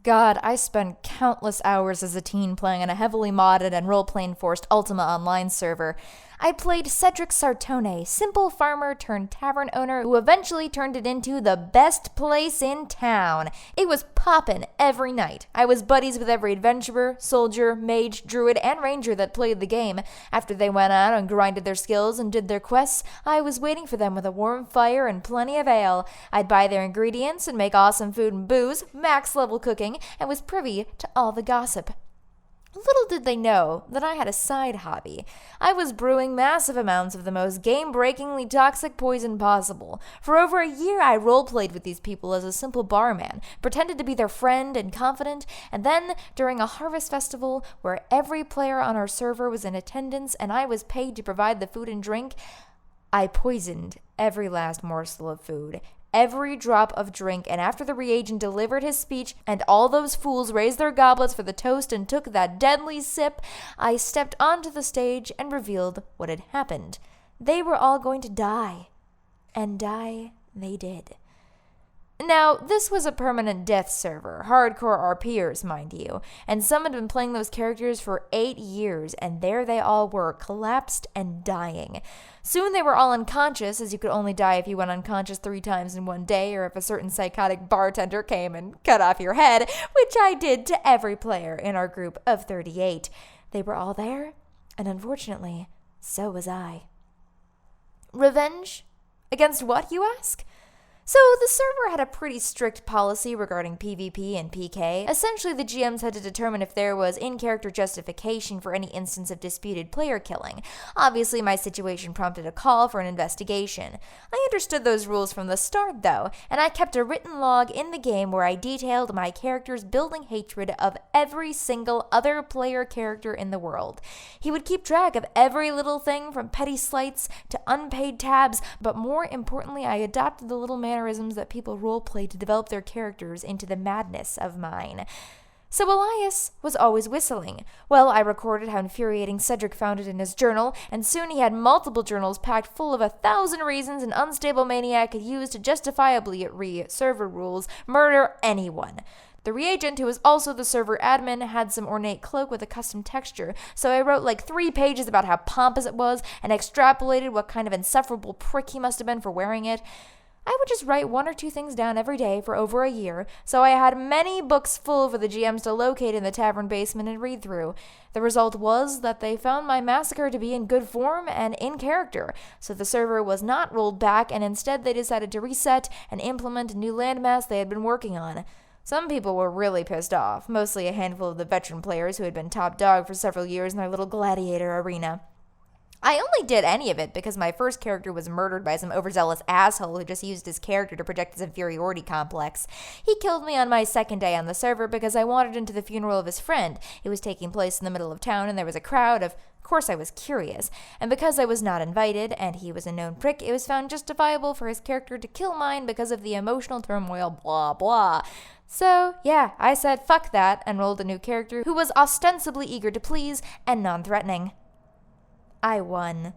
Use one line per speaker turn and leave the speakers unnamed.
God, I spent countless hours as a teen playing on a heavily modded and role-playing forced Ultima Online server. I played Cedric Sartone, simple farmer turned tavern owner who eventually turned it into the best place in town. It was poppin' every night. I was buddies with every adventurer, soldier, mage, druid, and ranger that played the game. After they went out and grinded their skills and did their quests, I was waiting for them with a warm fire and plenty of ale. I'd buy their ingredients and make awesome food and booze, max level cooking, and was privy to all the gossip. Little did they know that I had a side hobby. I was brewing massive amounts of the most game-breakingly toxic poison possible. For over a year, I role-played with these people as a simple barman, pretended to be their friend and confidant, and then, during a harvest festival where every player on our server was in attendance and I was paid to provide the food and drink, I poisoned every last morsel of food, every drop of drink, and after the reagent delivered his speech and all those fools raised their goblets for the toast and took that deadly sip, I stepped onto the stage and revealed what had happened. They were all going to die. And die they did. Now, this was a permanent death server, hardcore RPers, mind you, and some had been playing those characters for 8 years, and there they all were, collapsed and dying. Soon they were all unconscious, as you could only die if you went unconscious 3 times in one day, or if a certain psychotic bartender came and cut off your head, which I did to every player in our group of 38. They were all there, and unfortunately, so was I. Revenge? Against what, you ask? So the server had a pretty strict policy regarding PvP and PK. Essentially, the GMs had to determine if there was in-character justification for any instance of disputed player killing. Obviously, my situation prompted a call for an investigation. I understood those rules from the start, though, and I kept a written log in the game where I detailed my character's building hatred of every single other player character in the world. He would keep track of every little thing from petty slights to unpaid tabs, but more importantly, I adopted the little mannerisms that people roleplay to develop their characters into the madness of mine. So Elias was always whistling. Well, I recorded how infuriating Cedric found it in his journal, and soon he had multiple journals packed full of 1,000 reasons an unstable maniac could use to justifiably re-server rules murder anyone. The reagent, who was also the server admin, had some ornate cloak with a custom texture, so I wrote like 3 pages about how pompous it was and extrapolated what kind of insufferable prick he must have been for wearing it. I would just write 1 or 2 things down every day for over a year, so I had many books full for the GMs to locate in the tavern basement and read through. The result was that they found my massacre to be in good form and in character, so the server was not rolled back, and instead they decided to reset and implement a new landmass they had been working on. Some people were really pissed off, mostly a handful of the veteran players who had been top dog for several years in their little gladiator arena. I only did any of it because my first character was murdered by some overzealous asshole who just used his character to project his inferiority complex. He killed me on my second day on the server because I wandered into the funeral of his friend. It was taking place in the middle of town and there was a crowd. Of course I was curious. And because I was not invited and he was a known prick, it was found justifiable for his character to kill mine because of the emotional turmoil, blah blah. So, yeah, I said fuck that and rolled a new character who was ostensibly eager to please and non-threatening. I won.